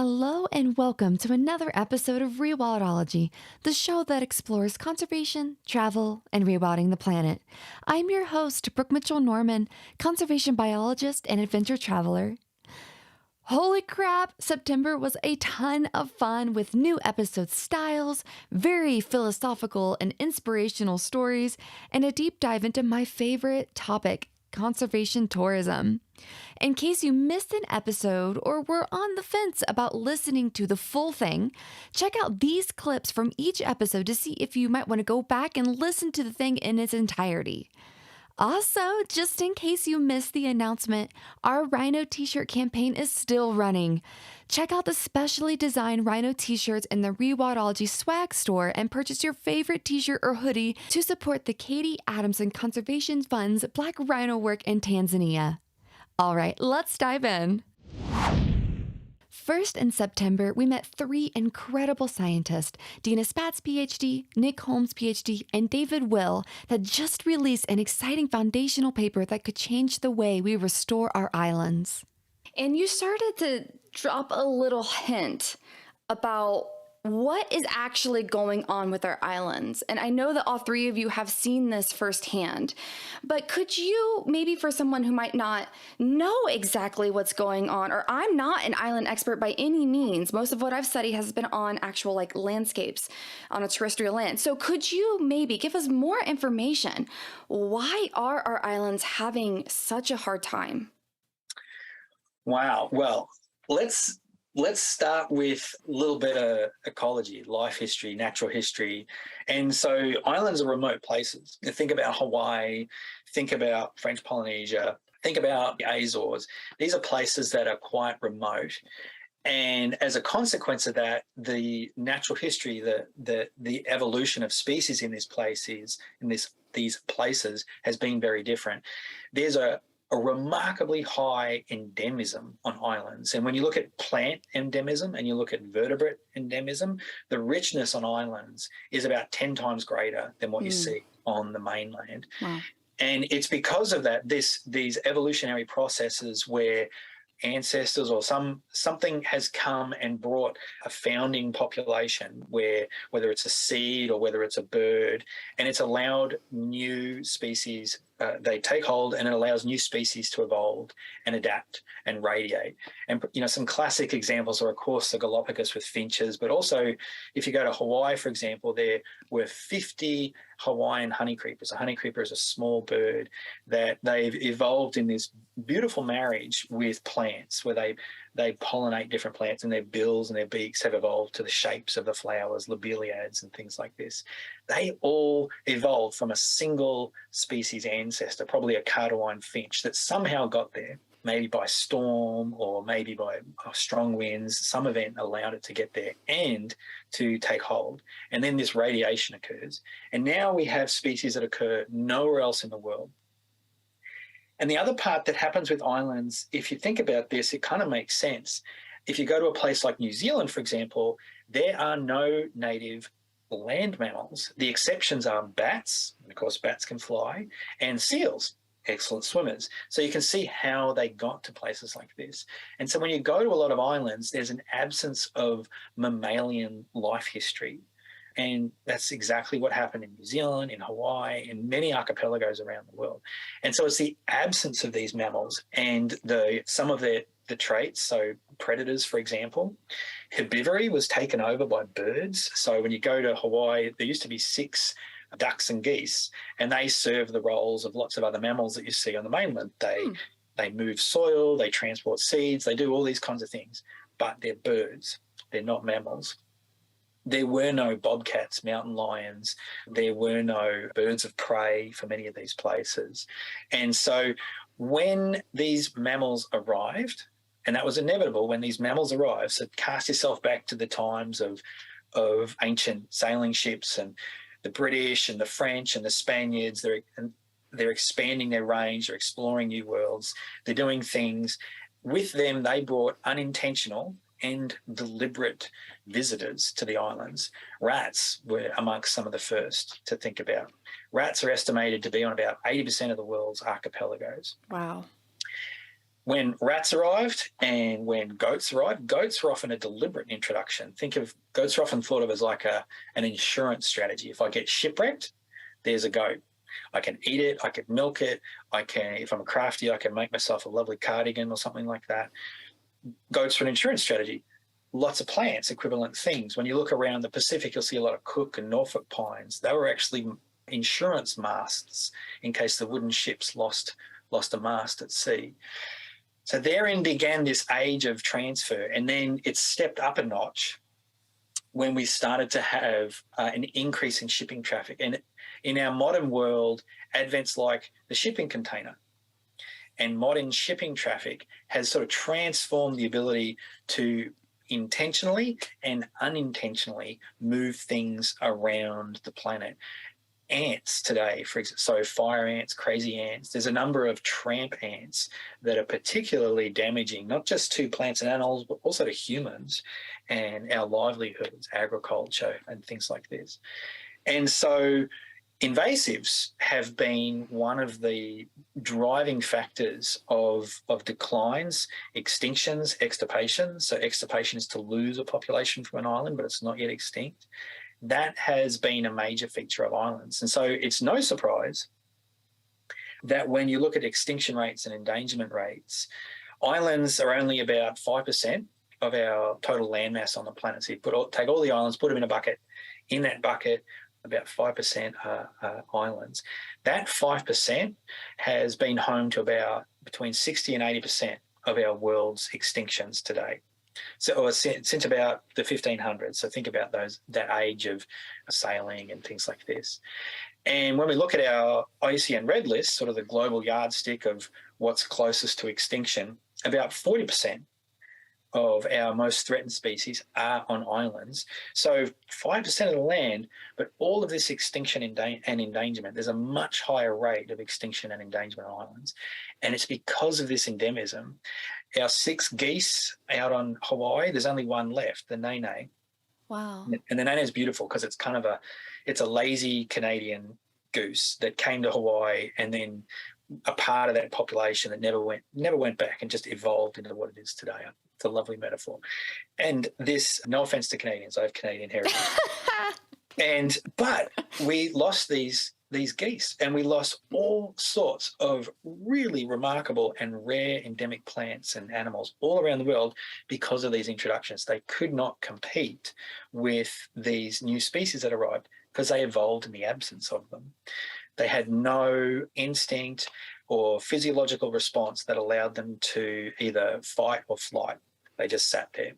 Hello and welcome to another episode of Rewildology, the show that explores conservation, travel, and rewilding the planet. I'm your host, Brooke Mitchell-Norman, conservation biologist and adventure traveler. Holy crap, September was a ton of fun with new episode styles, very philosophical and inspirational stories, and a deep dive into my favorite topic, conservation tourism. In case you missed an episode or were on the fence about listening to the full thing, check out these clips from each episode to see if you might want to go back and listen to the thing in its entirety. Also, just in case you missed the announcement, our Rhino t-shirt campaign is still running. Check out the specially designed Rhino t-shirts in the Rewildology swag store and purchase your favorite t-shirt or hoodie to support the Katie Adamson Conservation Fund's Black Rhino work in Tanzania. All right, let's dive in. First, in September, we met three incredible scientists, Dena Spatz, PhD, Nick Holmes, PhD, and David Will, that just released an exciting foundational paper that could change the way we restore our islands. And you started to drop a little hint about what is actually going on with our islands. And I know that all three of you have seen this firsthand, but could you, maybe for someone who might not know exactly what's going on, or I'm not an island expert by any means, most of what I've studied has been on actual landscapes on a terrestrial land. So could you maybe give us more information? Why are our islands having such a hard time? Wow. Well, let's start with a little bit of ecology, life history, natural history. And so islands are remote places. Think about Hawaii, think about French Polynesia, think about the Azores. These are places that are quite remote. And as a consequence of that, the natural history, the evolution of species in these places has been very different. There's a remarkably high endemism on islands. And when you look at plant endemism and you look at vertebrate endemism, the richness on islands is about 10 times greater than what you see on the mainland. Wow. And it's because of that, these evolutionary processes where ancestors or something has come and brought a founding population, where whether it's a seed or whether it's a bird, and it's allowed new species, they take hold, and it allows new species to evolve and adapt and radiate. And some classic examples are, of course, the Galapagos with finches, but also if you go to Hawaii, for example, there were 50 Hawaiian honeycreepers. A honeycreeper is a small bird that they've evolved in this beautiful marriage with plants, where they pollinate different plants, and their bills and their beaks have evolved to the shapes of the flowers, lobeliads and things like this. They all evolved from a single species ancestor, probably a Carnivore finch, that somehow got there, maybe by storm or maybe by strong winds. Some event allowed it to get there and to take hold. And then this radiation occurs. And now we have species that occur nowhere else in the world. And the other part that happens with islands, if you think about this, it kind of makes sense. If you go to a place like New Zealand, for example, there are no native land mammals. The exceptions are bats, and of course bats can fly, and seals, excellent swimmers. So you can see how they got to places like this. And so when you go to a lot of islands, there's an absence of mammalian life history. And that's exactly what happened in New Zealand, in Hawaii, in many archipelagos around the world. And so it's the absence of these mammals and some of the traits, so predators, for example. Herbivory was taken over by birds. So when you go to Hawaii, there used to be 6 ducks and geese, and they serve the roles of lots of other mammals that you see on the mainland. They move soil, they transport seeds, they do all these kinds of things, but they're birds, they're not mammals. There were no bobcats, mountain lions, there were no birds of prey for many of these places. And so when these mammals arrived, and that was inevitable when these mammals arrived, so cast yourself back to the times of ancient sailing ships and the British and the French and the Spaniards, they're expanding their range, they're exploring new worlds, they're doing things. With them, they brought unintentional and deliberate visitors to the islands. Rats were amongst some of the first to think about. Rats are estimated to be on about 80% of the world's archipelagos. Wow. when rats arrived and when goats arrived, goats were often a deliberate introduction. Think of goats are often thought of as like an insurance strategy. If I get shipwrecked, there's a goat. I can eat it, I can milk it, I can, if I'm crafty, I can make myself a lovely cardigan or something like that. Goats are an insurance strategy. Lots of plants, equivalent things. When you look around the Pacific, you'll see a lot of Cook and Norfolk pines. They were actually insurance masts in case the wooden ships lost a mast at sea. So therein began this age of transfer, and then it stepped up a notch when we started to have an increase in shipping traffic. And in our modern world, advents like the shipping container and modern shipping traffic has sort of transformed the ability to intentionally and unintentionally move things around the planet. Ants today, for example, so fire ants, crazy ants, there's a number of tramp ants that are particularly damaging, not just to plants and animals, but also to humans and our livelihoods, agriculture and things like this. And so invasives have been one of the driving factors of declines, extinctions, extirpation. So extirpation is to lose a population from an island, but it's not yet extinct. That has been a major feature of islands. And so it's no surprise that when you look at extinction rates and endangerment rates, islands are only about 5% of our total landmass on the planet. So you take all the islands, put them in a bucket. In that bucket, about 5% are islands. That 5% has been home to about between 60 and 80% of our world's extinctions today. So since about the 1500s. So think about that age of sailing and things like this. And when we look at our IUCN Red List, sort of the global yardstick of what's closest to extinction, about 40% of our most threatened species are on islands. So 5% of the land, but all of this extinction and endangerment, there's a much higher rate of extinction and endangerment on islands. And it's because of this endemism. Our 6 geese out on Hawaii, there's only one left, the nene. Wow. And the nene is beautiful because it's kind of it's a lazy Canadian goose that came to Hawaii and then a part of that population that never went back and just evolved into what it is today. It's a lovely metaphor. And this, no offense to Canadians, I have Canadian heritage. But we lost these geese, and we lost all sorts of really remarkable and rare endemic plants and animals all around the world because of these introductions. They could not compete with these new species that arrived because they evolved in the absence of them. They had no instinct or physiological response that allowed them to either fight or flight. They just sat there,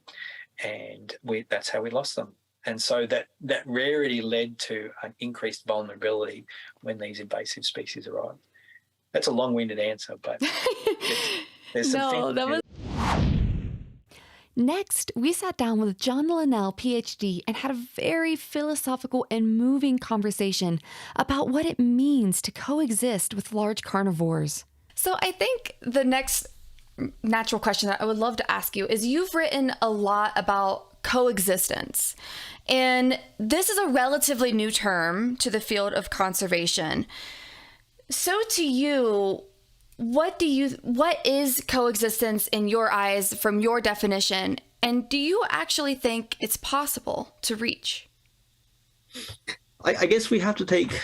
and that's how we lost them. And so that rarity led to an increased vulnerability when these invasive species arrived. That's a long-winded answer, but there's some things. Next, we sat down with John Linnell, PhD, and had a very philosophical and moving conversation about what it means to coexist with large carnivores. So I think the next natural question that I would love to ask you is, you've written a lot about coexistence, and this is a relatively new term to the field of conservation. So to you, what is coexistence in your eyes from your definition, and do you actually think it's possible to reach? I guess we have to take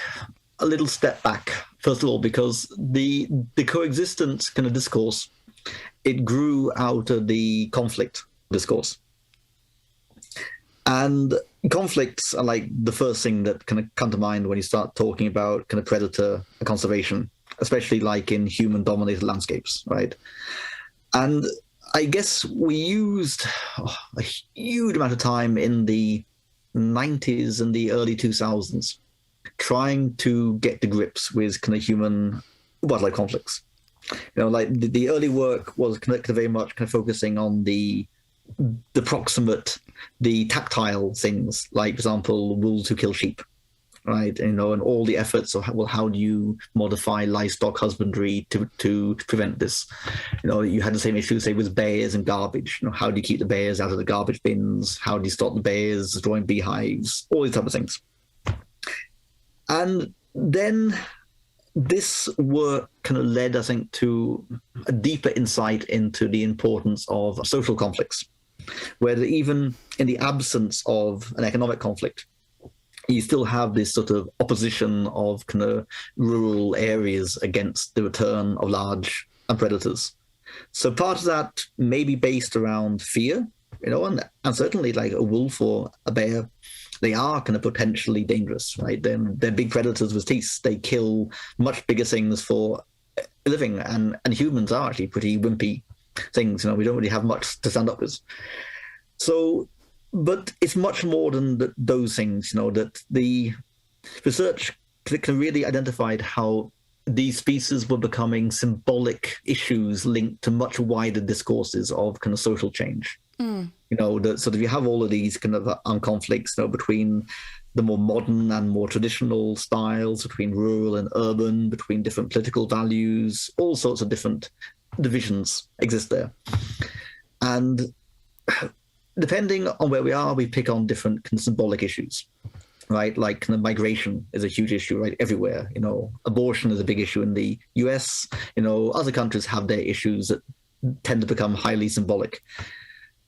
a little step back, first of all, because the coexistence kind of discourse, it grew out of the conflict discourse. And conflicts are like the first thing that kind of come to mind when you start talking about kind of predator conservation, especially like in human-dominated landscapes, right? And I guess we used a huge amount of time in the 90s and the early 2000s trying to get to grips with kind of human-wildlife conflicts. You know, like the early work was kind of very much kind of focusing on the proximate, the tactile things, like, for example, wolves who kill sheep, right? And all the efforts of, well, how do you modify livestock husbandry to prevent this? You had the same issue, say, with bears and garbage. How do you keep the bears out of the garbage bins? How do you stop the bears destroying beehives? All these type of things. And then this work kind of led, I think, to a deeper insight into the importance of social conflicts, where even in the absence of an economic conflict, you still have this sort of opposition of kind of rural areas against the return of large predators. So part of that may be based around fear, and certainly like a wolf or a bear, they are kind of potentially dangerous, right? They're big predators with teeth. They kill much bigger things for a living, and humans are actually pretty wimpy things. We don't really have much to stand up with. So, but it's much more than those things, that the research can really identified how these species were becoming symbolic issues linked to much wider discourses of kind of social change. That sort of you have all of these kind of conflicts, between the more modern and more traditional styles, between rural and urban, between different political values, all sorts of different divisions exist there. And depending on where we are, we pick on different kind of symbolic issues, right? Like kind of migration is a huge issue, right? Everywhere, abortion is a big issue in the US. Other countries have their issues that tend to become highly symbolic.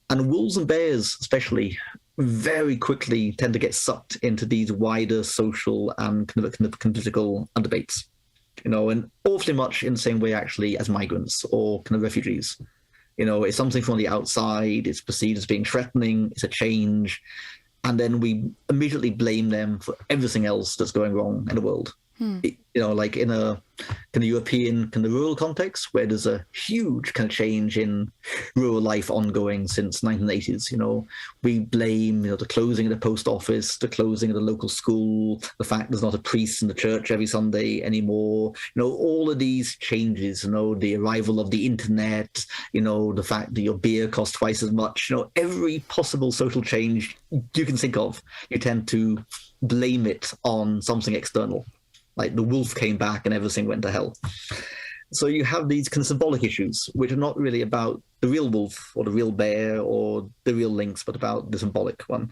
And wolves and bears, especially, very quickly tend to get sucked into these wider social and kind of political debates, and awfully much in the same way, actually, as migrants or kind of refugees. It's something from the outside, it's perceived as being threatening, it's a change, and then we immediately blame them for everything else that's going wrong in the world. Like in a kind of European kind of rural context where there's a huge kind of change in rural life ongoing since 1980s. We blame, the closing of the post office, the closing of the local school, the fact there's not a priest in the church every Sunday anymore, all of these changes, the arrival of the internet, the fact that your beer costs twice as much, every possible social change you can think of, you tend to blame it on something external. Like the wolf came back and everything went to hell. So you have these kind of symbolic issues, which are not really about the real wolf or the real bear or the real lynx, but about the symbolic one.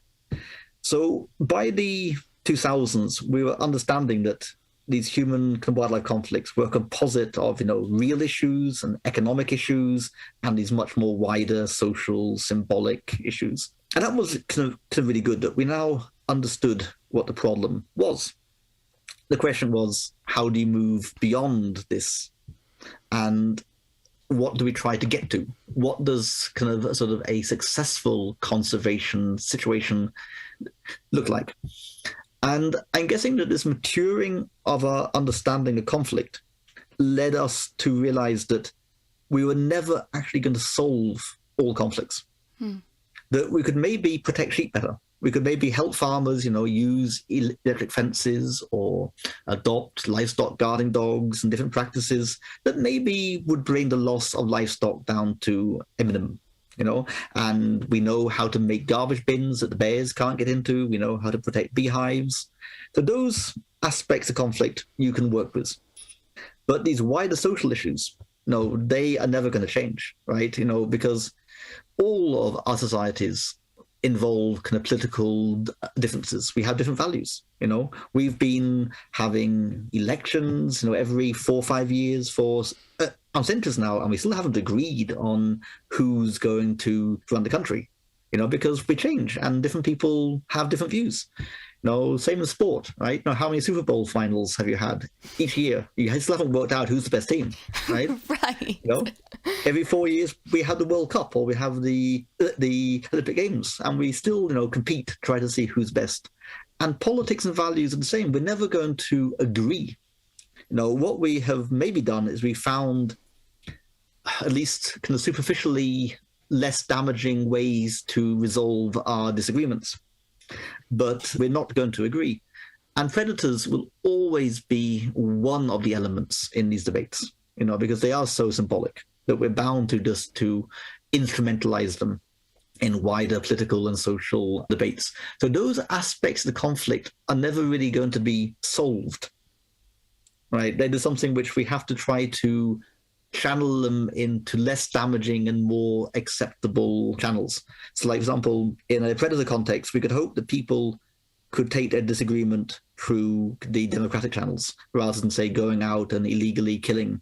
So by the 2000s, we were understanding that these human and wildlife conflicts were a composite of, real issues and economic issues and these much more wider social symbolic issues. And that was kind of really good that we now understood what the problem was. The question was, how do you move beyond this? And what do we try to get to? What does kind of sort of a successful conservation situation look like? And I'm guessing that this maturing of our understanding of conflict led us to realize that we were never actually going to solve all conflicts. That we could maybe protect sheep better. We could maybe help farmers, use electric fences or adopt livestock guarding dogs and different practices that maybe would bring the loss of livestock down to a minimum, and we know how to make garbage bins that the bears can't get into. We know how to protect beehives. So those aspects of conflict you can work with. But these wider social issues, they are never going to change, right? Because all of our societies involve kind of political differences. We have different values. We've been having elections, every 4 or 5 years for centuries now, and we still haven't agreed on who's going to run the country. Because we change and different people have different views. Same in sport, right? How many Super Bowl finals have you had each year? You still haven't worked out who's the best team, right? Right. Every 4 years we have the World Cup or we have the Olympic Games, and we still, compete, try to see who's best. And politics and values are the same. We're never going to agree. What we have maybe done is we found, at least kind of superficially, less damaging ways to resolve our disagreements. But we're not going to agree. And predators will always be one of the elements in these debates, because they are so symbolic that we're bound to just to instrumentalize them in wider political and social debates. So those aspects of the conflict are never really going to be solved, right? That is something which we have to try to channel them into less damaging and more acceptable channels. So, like, for example, in a predator context, we could hope that people could take their disagreement through the democratic channels rather than, say, going out and illegally killing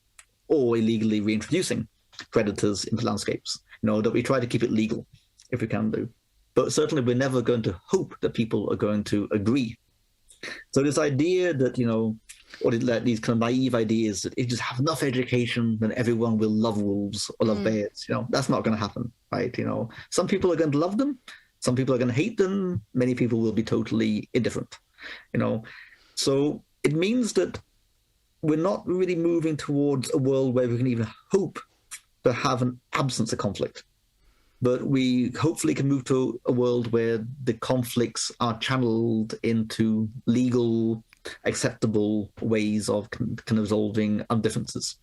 or illegally reintroducing predators into landscapes. That we try to keep it legal if we can do. But certainly we're never going to hope that people are going to agree. So this idea that, or these kind of naive ideas that if you just have enough education, then everyone will love wolves or love bears, that's not going to happen, right? Some people are going to love them. Some people are going to hate them. Many people will be totally indifferent, So it means that we're not really moving towards a world where we can even hope to have an absence of conflict. But we hopefully can move to a world where the conflicts are channeled into legal, acceptable ways of kind of resolving differences.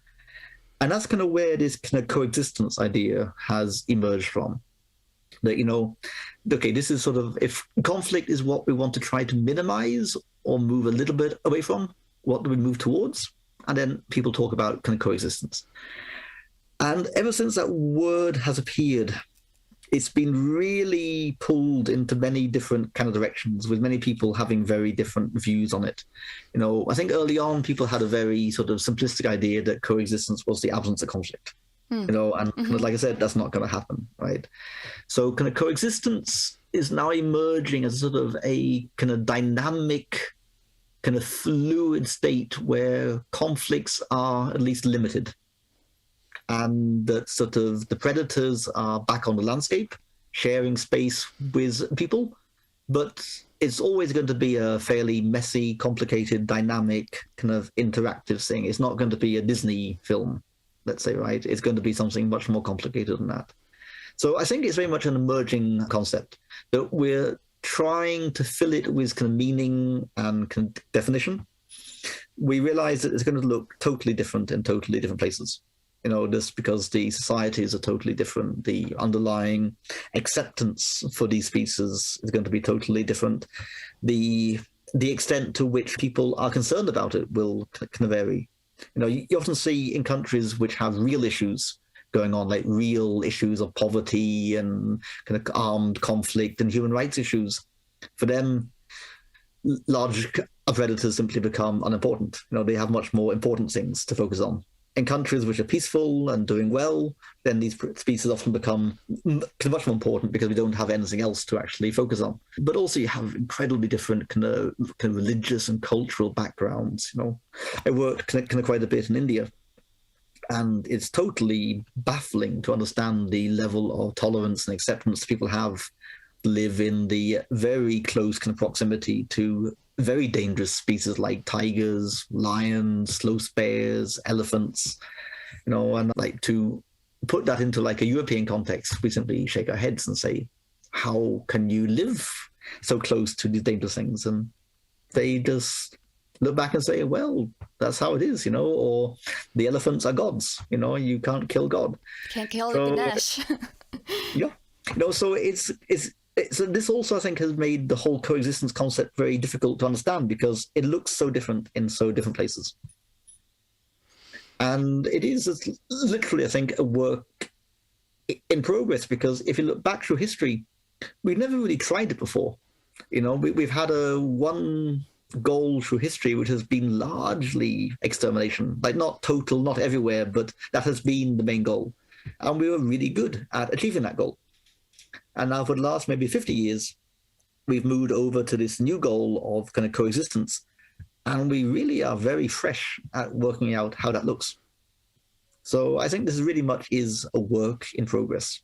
And that's kind of where this kind of coexistence idea has emerged from. That, okay, this is sort of, if conflict is what we want to try to minimize or move a little bit away from, what do we move towards? And then people talk about kind of coexistence. And ever since that word has appeared, it's been really pulled into many different kind of directions, with many people having very different views on it. I think early on people had a very sort of simplistic idea that coexistence was the absence of conflict. And kind of, like I said, that's not going to happen, right? So kind of coexistence is now emerging as sort of a kind of dynamic, kind of fluid state where conflicts are at least limited. And that sort of the predators are back on the landscape, sharing space with people, but it's always going to be a fairly messy, complicated, dynamic, kind of interactive thing. It's not going to be a Disney film, let's say, right? It's going to be something much more complicated than that. So I think it's very much an emerging concept that we're trying to fill it with kind of meaning and kind of definition. We realize that it's going to look totally different in totally different places. Just because the societies are totally different, the underlying acceptance for these species is going to be totally different. The extent to which people are concerned about it will kind of vary. You often see in countries which have real issues going on, like real issues of poverty and kind of armed conflict and human rights issues. For them, large predators simply become unimportant. They have much more important things to focus on. In countries which are peaceful and doing well, then these species often become much more important because we don't have anything else to actually focus on. But also you have incredibly different kind of religious and cultural backgrounds. I worked kind of quite a bit in India, and it's totally baffling to understand the level of tolerance and acceptance people have live in the very close kind of proximity to very dangerous species like tigers, lions, sloth bears, elephants, and like to put that into like a European context, we simply shake our heads and say, how can you live so close to these dangerous things? And they just look back and say, well, that's how it is, or the elephants are gods, you can't kill God. Can't kill Ganesh. Yeah. So so this also, I think, has made the whole coexistence concept very difficult to understand because it looks so different in so different places. And it is literally, I think, a work in progress because if you look back through history, we've never really tried it before. We've had one goal through history, which has been largely extermination, like not total, not everywhere, but that has been the main goal. And we were really good at achieving that goal. And now for the last maybe 50 years, we've moved over to this new goal of kind of coexistence. And we really are very fresh at working out how that looks. So I think this really much is a work in progress.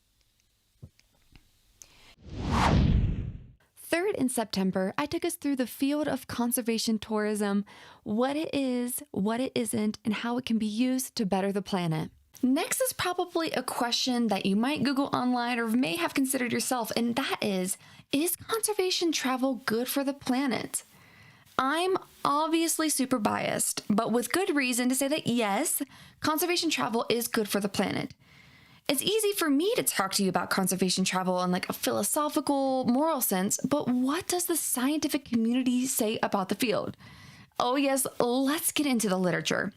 3rd in September, I took us through the field of conservation tourism, what it is, what it isn't, and how it can be used to better the planet. Next is probably a question that you might Google online or may have considered yourself, and that is conservation travel good for the planet? I'm obviously super biased, but with good reason to say that yes, conservation travel is good for the planet. It's easy for me to talk to you about conservation travel in like a philosophical, moral sense, but what does the scientific community say about the field? Oh yes, let's get into the literature.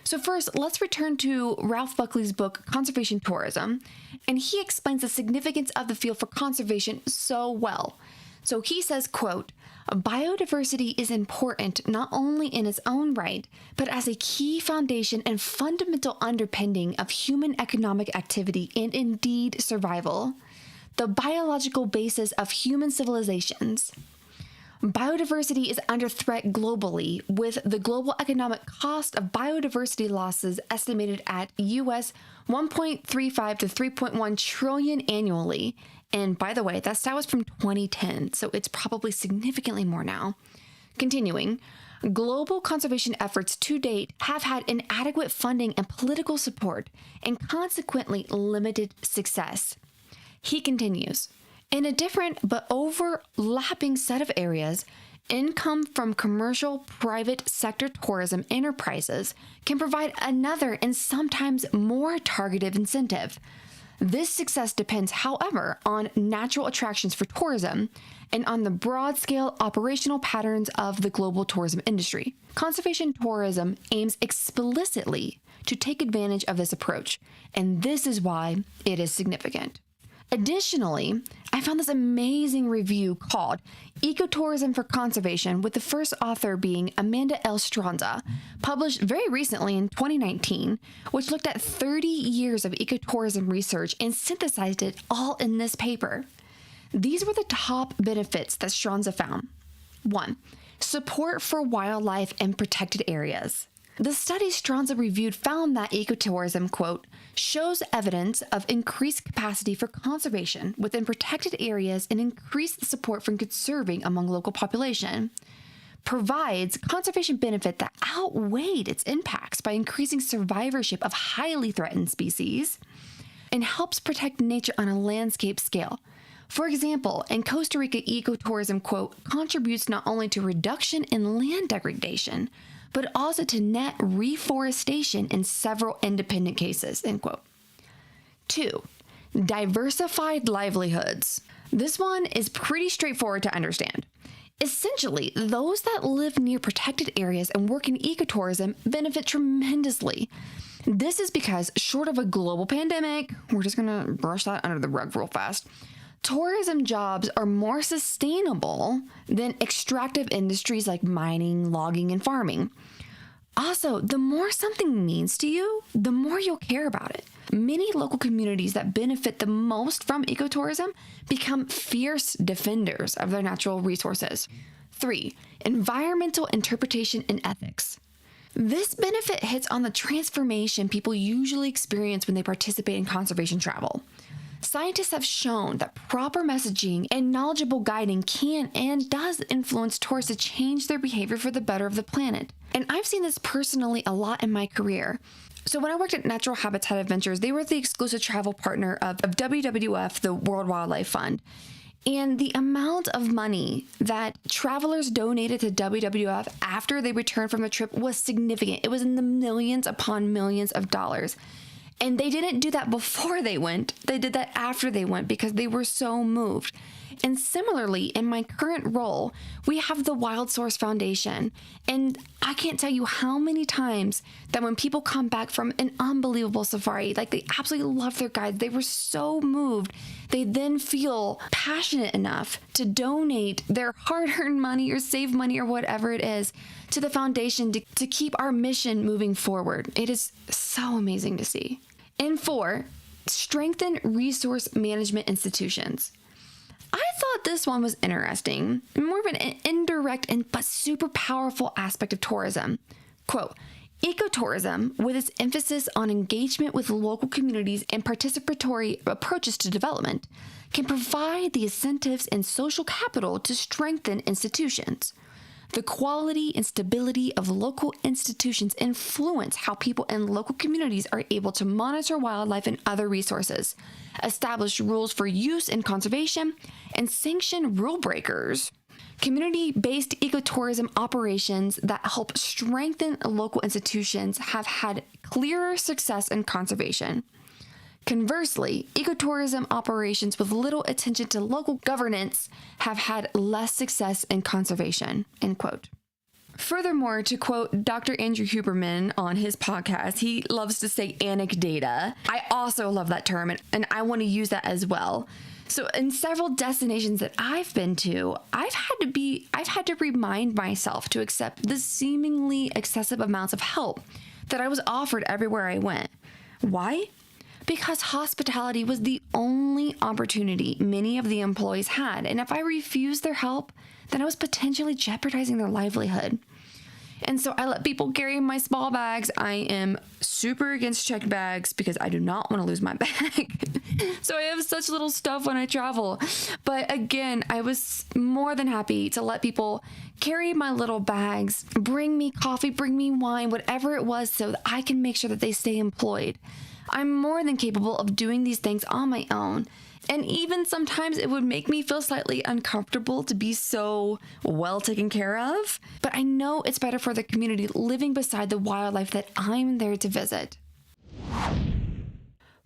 So first, let's return to Ralph Buckley's book, Conservation Tourism, and he explains the significance of the field for conservation so well. So he says, quote, biodiversity is important not only in its own right, but as a key foundation and fundamental underpinning of human economic activity and indeed survival, the biological basis of human civilizations. Biodiversity is under threat globally, with the global economic cost of biodiversity losses estimated at US 1.35 to 3.1 trillion annually. And by the way, that stat was from 2010, so it's probably significantly more now. Continuing, global conservation efforts to date have had inadequate funding and political support, and consequently limited success. He continues, in a different but overlapping set of areas, income from commercial private sector tourism enterprises can provide another and sometimes more targeted incentive. This success depends, however, on natural attractions for tourism and on the broad-scale operational patterns of the global tourism industry. Conservation tourism aims explicitly to take advantage of this approach, and this is why it is significant. Additionally, I found this amazing review called Ecotourism for Conservation, with the first author being Amanda L. Stronza, published very recently in 2019, which looked at 30 years of ecotourism research and synthesized it all in this paper. These were the top benefits that Stronza found. 1. Support for wildlife and protected areas. The study Stronza reviewed found that ecotourism, quote, shows evidence of increased capacity for conservation within protected areas and increased support for conserving among local population, provides conservation benefit that outweighed its impacts by increasing survivorship of highly threatened species, and helps protect nature on a landscape scale. For example, in Costa Rica, ecotourism, quote, contributes not only to reduction in land degradation, but also to net reforestation in several independent cases, end quote. 2. Diversified livelihoods. This one is pretty straightforward to understand. Essentially, those that live near protected areas and work in ecotourism benefit tremendously. This is because, short of a global pandemic, we're just gonna brush that under the rug real fast, tourism jobs are more sustainable than extractive industries like mining, logging, and farming. Also, the more something means to you, the more you'll care about it. Many local communities that benefit the most from ecotourism become fierce defenders of their natural resources. 3. Environmental interpretation and ethics. This benefit hits on the transformation people usually experience when they participate in conservation travel. Scientists have shown that proper messaging and knowledgeable guiding can and does influence tourists to change their behavior for the better of the planet. And I've seen this personally a lot in my career. So when I worked at Natural Habitat Adventures, they were the exclusive travel partner of WWF, the World Wildlife Fund. And the amount of money that travelers donated to WWF after they returned from the trip was significant. It was in the millions upon millions of dollars. And they didn't do that before they went. They did that after they went because they were so moved. And similarly, in my current role, we have the Wild Source Foundation. And I can't tell you how many times that when people come back from an unbelievable safari, like they absolutely love their guides, they were so moved, they then feel passionate enough to donate their hard-earned money or save money or whatever it is to the foundation to keep our mission moving forward. It is so amazing to see. And 4, strengthen resource management institutions. I thought this one was interesting, more of an indirect but super powerful aspect of tourism. Quote, ecotourism, with its emphasis on engagement with local communities and participatory approaches to development, can provide the incentives and social capital to strengthen institutions. The quality and stability of local institutions influence how people in local communities are able to monitor wildlife and other resources, establish rules for use and conservation, and sanction rule breakers. Community-based ecotourism operations that help strengthen local institutions have had clearer success in conservation. Conversely, ecotourism operations with little attention to local governance have had less success in conservation, end quote. Furthermore, to quote Dr. Andrew Huberman on his podcast, he loves to say anecdata. I also love that term, and I want to use that as well. So in several destinations that I've been to, I've had to remind myself to accept the seemingly excessive amounts of help that I was offered everywhere I went. Why? Because hospitality was the only opportunity many of the employees had, and if I refused their help, then I was potentially jeopardizing their livelihood. And so I let people carry my small bags. I am super against checked bags because I do not want to lose my bag. So I have such little stuff when I travel. But again, I was more than happy to let people carry my little bags, bring me coffee, bring me wine, whatever it was, so that I can make sure that they stay employed. I'm more than capable of doing these things on my own. And even sometimes it would make me feel slightly uncomfortable to be so well taken care of. But I know it's better for the community living beside the wildlife that I'm there to visit.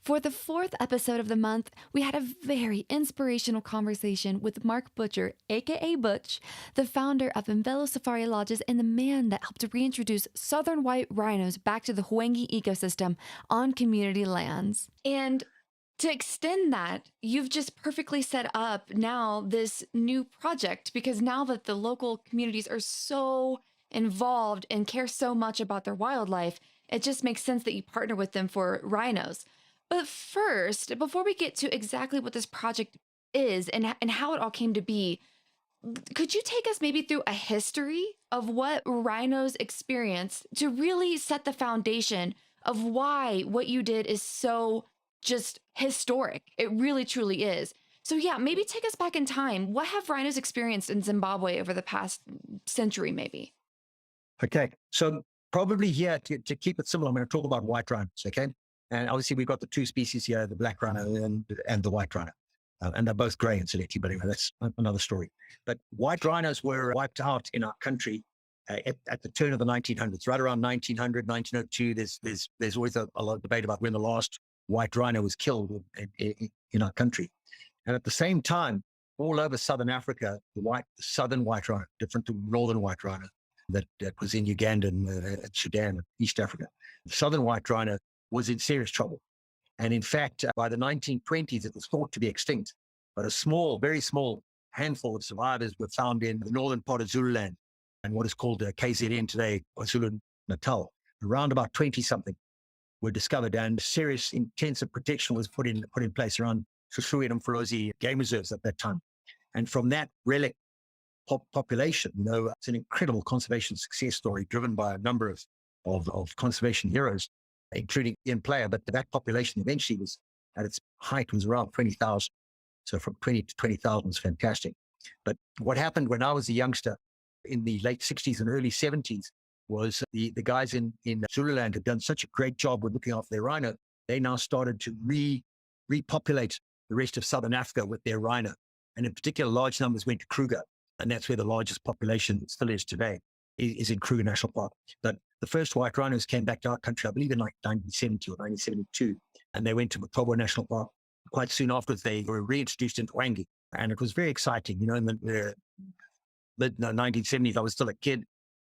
For the 4th episode of the month, we had a very inspirational conversation with Mark Butcher, aka Butch, the founder of Envelo Safari Lodges and the man that helped to reintroduce southern white rhinos back to the Hwange ecosystem on community lands. And to extend that, you've just perfectly set up now this new project, because now that the local communities are so involved and care so much about their wildlife, it just makes sense that you partner with them for rhinos. But first, before we get to exactly what this project is and how it all came to be, could you take us maybe through a history of what rhinos experienced to really set the foundation of why what you did is so just historic? It really, truly is. So yeah, maybe take us back in time. What have rhinos experienced in Zimbabwe over the past century, maybe? Okay, so probably here to keep it simple, I'm going to talk about white rhinos, okay? And obviously we've got the two species here, the black rhino and the white rhino. And they're both grey incidentally, but anyway, that's another story. But white rhinos were wiped out in our country at the turn of the 1900s, right around 1900, 1902. There's always a lot of debate about when the last white rhino was killed in our country. And at the same time, all over Southern Africa, the southern white rhino, different to northern white rhino that was in Uganda and Sudan and East Africa. The southern white rhino was in serious trouble. And in fact, by the 1920s, it was thought to be extinct. But a small, very small handful of survivors were found in the northern part of Zululand and what is called KZN today, KwaZulu-Natal. Around about 20-something were discovered, and serious intensive protection was put in place around Sosui and Mfolozi game reserves at that time. And from that relic population, it's an incredible conservation success story driven by a number of conservation heroes, including Ian Player. But that population eventually was, at its height, was around 20,000. So from 20 to 20,000 is fantastic. But what happened when I was a youngster in the late 60s and early 70s was the guys in Zululand had done such a great job with looking after their rhino. They now started to repopulate the rest of Southern Africa with their rhino. And in particular, large numbers went to Kruger. And that's where the largest population still is today, is in Kruger National Park. But the first white rhinos came back to our country, I believe in like 1970 or 1972. And they went to Matobo National Park. Quite soon afterwards, they were reintroduced into Hwange. And it was very exciting. In the mid-1970s, I was still a kid.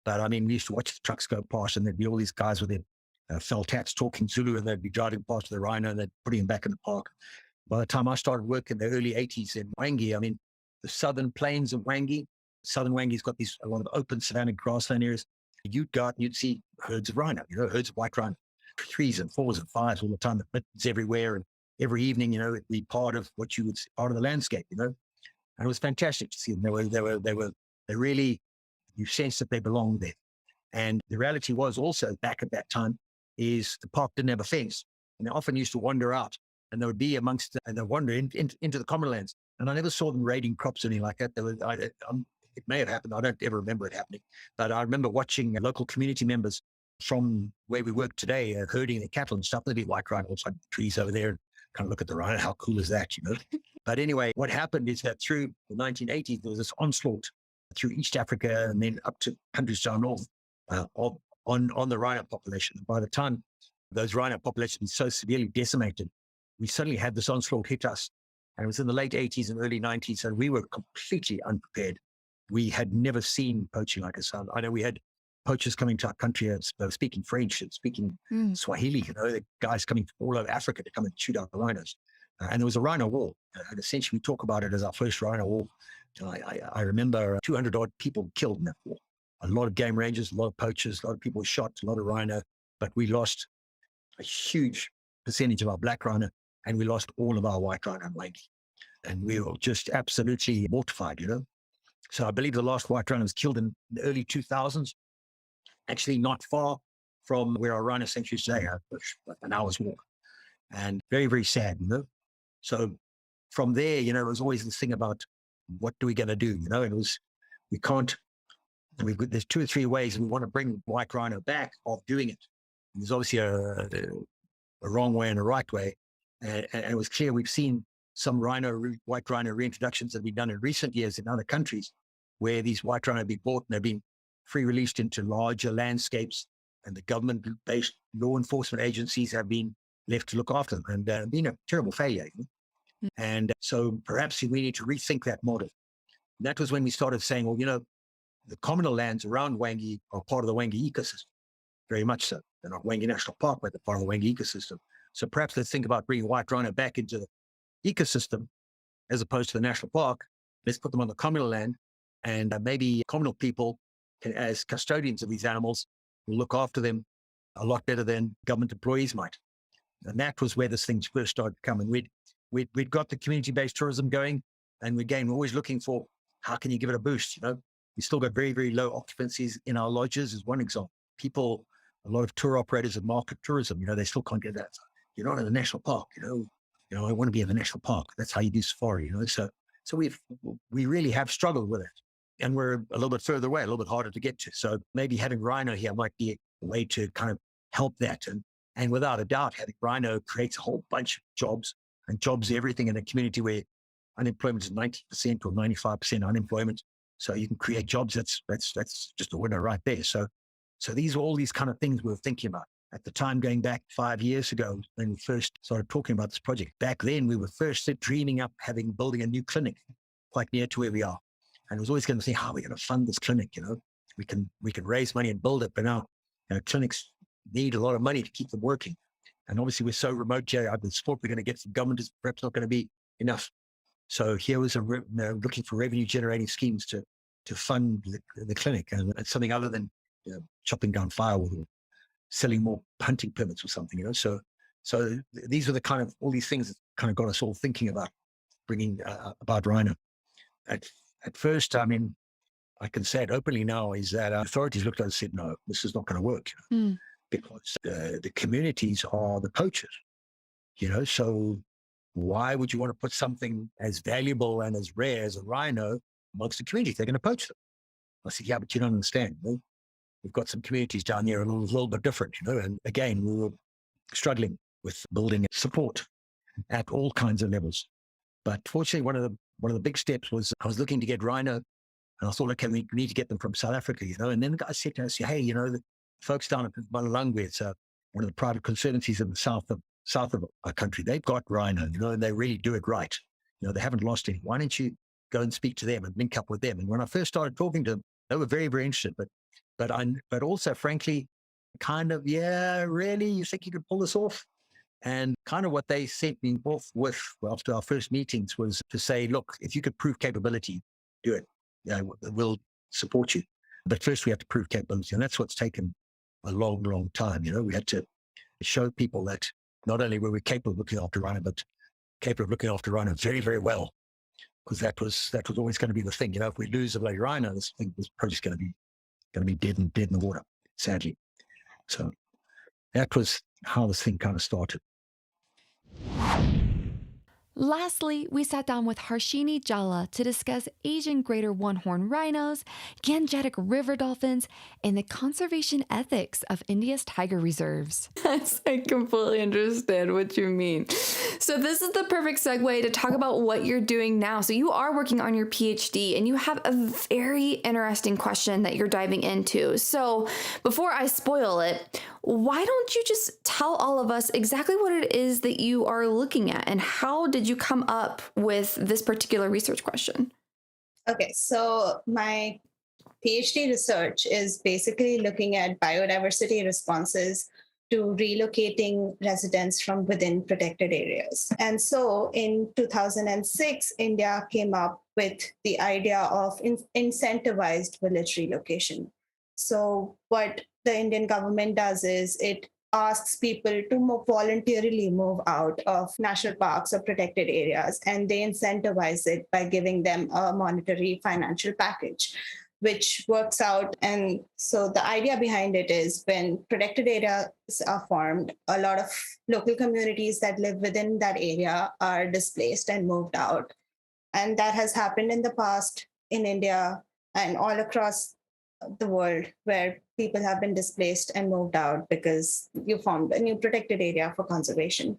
But I mean, we used to watch the trucks go past, and there'd be all these guys with their felt hats talking Zulu, and they'd be driving past the rhino, and they'd put him back in the park. By the time I started work in the early 80s in Hwange, I mean, the southern plains of Hwange, southern Hwange's got a lot of open savanna grassland areas. You'd go out and you'd see herds of rhino, herds of white rhino, 3s and 4s and 5s all the time. It's everywhere. And every evening, it'd be part of what you would see, part of the landscape, And it was fantastic to see them. They really, you sense that they belonged there. And the reality was also back at that time is the park didn't have a fence. And they often used to wander out, and they would be and they'd wander into the common lands. And I never saw them raiding crops or anything like that. It may have happened. I don't ever remember it happening. But I remember watching local community members from where we work today, herding their cattle and stuff. There'd be white rhinos like trees over there, and kind of look at the rhino. How cool is that, But anyway, what happened is that through the 1980s, there was this onslaught through East Africa and then up to countries down north on the rhino population. By the time those rhino populations were so severely decimated, we suddenly had this onslaught hit us. And it was in the late 80s and early 90s, and we were completely unprepared. We had never seen poaching like this. I know we had poachers coming to our country speaking French and speaking Swahili, the guys coming from all over Africa to come and shoot out the rhinos. And there was a Rhino War. And essentially, we talk about it as our first Rhino War. I remember 200 odd people killed in that war. A lot of game rangers, a lot of poachers, a lot of people were shot, a lot of rhino, but we lost a huge percentage of our black rhino, and we lost all of our white rhino and Hwange. And we were just absolutely mortified, So I believe the last white rhino was killed in the early 2000s, actually not far from where our rhino sanctuary is today, like an hour's walk. And very, very sad, So from there, it was always this thing about what do we going to do, and there's 2 or 3 ways we want to bring white rhino back of doing it. And there's obviously a wrong way and a right way. And it was clear we've seen some white rhino reintroductions that have been done in recent years in other countries where these white rhino have been bought and they've been free released into larger landscapes, and the government-based law enforcement agencies have been left to look after them, and been a terrible failure. And so perhaps we need to rethink that model. And that was when we started saying, well, the communal lands around Hwange are part of the Hwange ecosystem, very much so. They're not Hwange National Park, but they're part of the Hwange ecosystem. So perhaps let's think about bringing white rhino back into the ecosystem as opposed to the national park. Let's put them on the communal land, and maybe communal people can, as custodians of these animals, will look after them a lot better than government employees might. And that was where this thing first started coming. We'd got the community-based tourism going, and we're always looking for how can you give it a boost. We still got very, very low occupancies in our lodges, is one example. A lot of tour operators of market tourism, they still can't get that. You're not in the national park, I want to be in the national park. That's how you do safari, So we really have struggled with it, and we're a little bit further away, a little bit harder to get to. So maybe having rhino here might be a way to kind of help that. And without a doubt, having rhino creates a whole bunch of jobs, and jobs everything in a community where unemployment is 90% or 95% unemployment. So you can create jobs. That's just a winner right there. So these are all these kind of things we were thinking about at the time, going back 5 years ago when we first started talking about this project. Back then, we were first dreaming up building a new clinic quite near to where we are, and it was always going to say, how are we going to fund this clinic? We can raise money and build it, but now clinics need a lot of money to keep them working. And obviously, we're so remote, Jay. The support we're going to get from government is perhaps not going to be enough. So here was looking for revenue generating schemes to fund the clinic, and something other than chopping down firewood or selling more hunting permits or something. So these are the kind of all these things that kind of got us all thinking about bringing about rhino. At first, I mean, I can say it openly now, is that authorities looked at us and said, no, this is not going to work. Because the communities are the poachers, so why would you want to put something as valuable and as rare as a rhino amongst the communities? They're going to poach them. I said, yeah, but you don't understand. We've got some communities down here a little bit different, and again, we were struggling with building support at all kinds of levels. But fortunately, one of the big steps was I was looking to get rhino, and I thought, okay, we need to get them from South Africa, and then the guy said to us, hey, the folks down at Malulangwe, it's one of the private conservancies in the south of our country, they've got rhino, and they really do it right. They haven't lost any. Why don't you go and speak to them and link up with them? And when I first started talking to them, they were very, very interested, but also, frankly, kind of, yeah, really, you think you could pull this off? And kind of what they sent me off with after our first meetings was to say, look, if you could prove capability, do it. We'll support you. But first we have to prove capability. And that's what's taken a long, long time. We had to show people that not only were we capable of looking after rhino, but capable of looking after rhino very, very well. Because that was always going to be the thing. If we lose a bloody rhino, this project's going to be dead in the water, sadly. So that was how this thing kind of started. Lastly, we sat down with Harshini Jhala to discuss Asian greater one-horn rhinos, Gangetic river dolphins, and the conservation ethics of India's tiger reserves. Yes, I completely understand what you mean. So this is the perfect segue to talk about what you're doing now. So you are working on your PhD, and you have a very interesting question that you're diving into. So before I spoil it, why don't you just tell all of us exactly what it is that you are looking at, and how did you come up with this particular research question? Okay, so my PhD research is basically looking at biodiversity responses to relocating residents from within protected areas. And so in 2006, India came up with the idea of incentivized village relocation. So what the Indian government does is it asks people to voluntarily move out of national parks or protected areas, and they incentivize it by giving them a monetary financial package, which works out. And so the idea behind it is when protected areas are formed, a lot of local communities that live within that area are displaced and moved out. And that has happened in the past in India and all across the world, where people have been displaced and moved out because you formed a new protected area for conservation.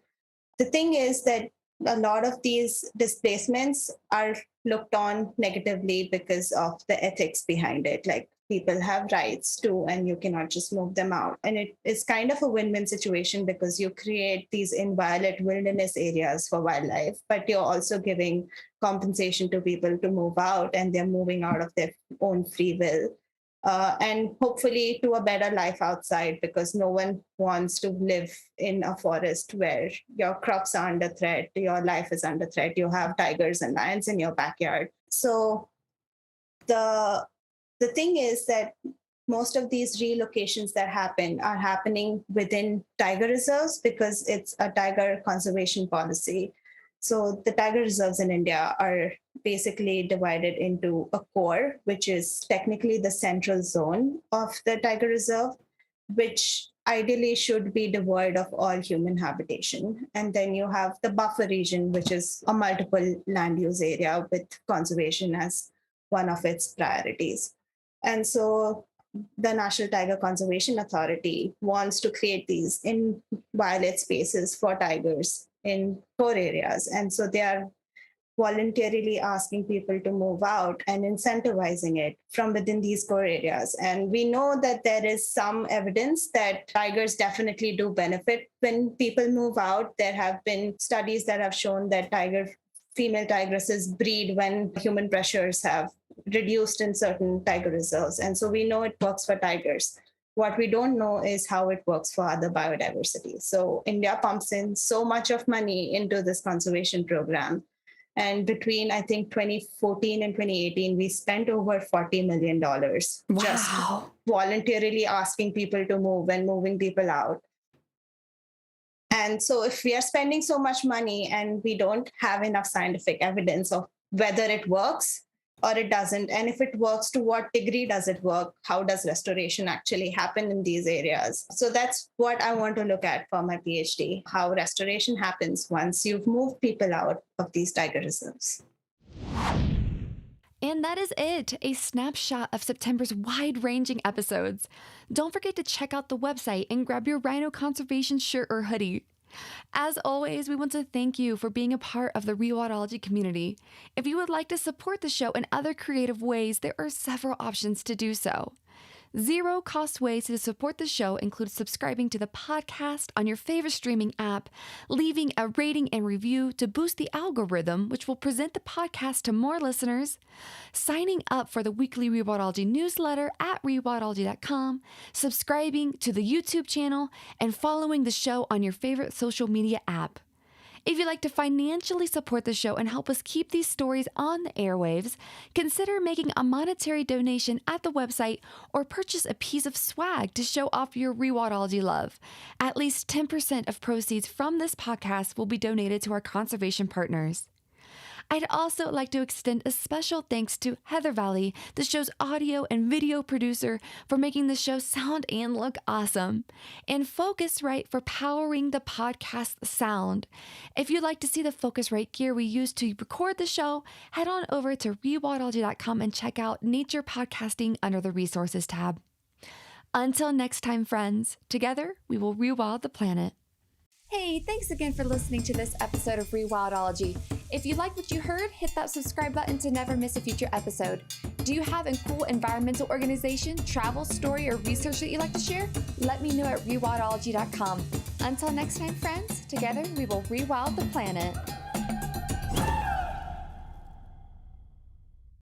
The thing is that a lot of these displacements are looked on negatively because of the ethics behind it. Like, people have rights too, and you cannot just move them out. And it is kind of a win-win situation because you create these inviolate wilderness areas for wildlife, but you're also giving compensation to people to move out, and they're moving out of their own free will. And hopefully to a better life outside, because no one wants to live in a forest where your crops are under threat, your life is under threat, you have tigers and lions in your backyard. So the thing is that most of these relocations that happen are happening within tiger reserves because it's a tiger conservation policy. So the tiger reserves in India are basically divided into a core, which is technically the central zone of the tiger reserve, which ideally should be devoid of all human habitation. And then you have the buffer region, which is a multiple land use area with conservation as one of its priorities. And so the National Tiger Conservation Authority wants to create these inviolate spaces for tigers in core areas. And so they are voluntarily asking people to move out and incentivizing it from within these core areas. And we know that there is some evidence that tigers definitely do benefit when people move out. There have been studies that have shown that female tigresses breed when human pressures have reduced in certain tiger reserves. And so we know it works for tigers. What we don't know is how it works for other biodiversity. So India pumps in so much of money into this conservation program. And between, I think, 2014 and 2018, we spent over $40 million just voluntarily asking people to move and moving people out. And so if we are spending so much money and we don't have enough scientific evidence of whether it works or it doesn't, and if it works, to what degree does it work? How does restoration actually happen in these areas? So that's what I want to look at for my PhD, how restoration happens once you've moved people out of these tiger reserves. And that is it, a snapshot of September's wide-ranging episodes. Don't forget to check out the website and grab your Rhino Conservation shirt or hoodie. As always, we want to thank you for being a part of the Rewildology community. If you would like to support the show in other creative ways, there are several options to do so. Zero-cost ways to support the show include subscribing to the podcast on your favorite streaming app, leaving a rating and review to boost the algorithm, which will present the podcast to more listeners, signing up for the weekly Rewildology newsletter at rewildology.com, subscribing to the YouTube channel, and following the show on your favorite social media app. If you'd like to financially support the show and help us keep these stories on the airwaves, consider making a monetary donation at the website or purchase a piece of swag to show off your Rewildology love. At least 10% of proceeds from this podcast will be donated to our conservation partners. I'd also like to extend a special thanks to Heather Valley, the show's audio and video producer, for making the show sound and look awesome, and Focusrite for powering the podcast sound. If you'd like to see the Focusrite gear we use to record the show, head on over to rewildology.com and check out Nature Podcasting under the Resources tab. Until next time, friends, together we will rewild the planet. Hey, thanks again for listening to this episode of Rewildology. If you like what you heard, hit that subscribe button to never miss a future episode. Do you have a cool environmental organization, travel, story, or research that you'd like to share? Let me know at rewildology.com. Until next time, friends, together we will rewild the planet.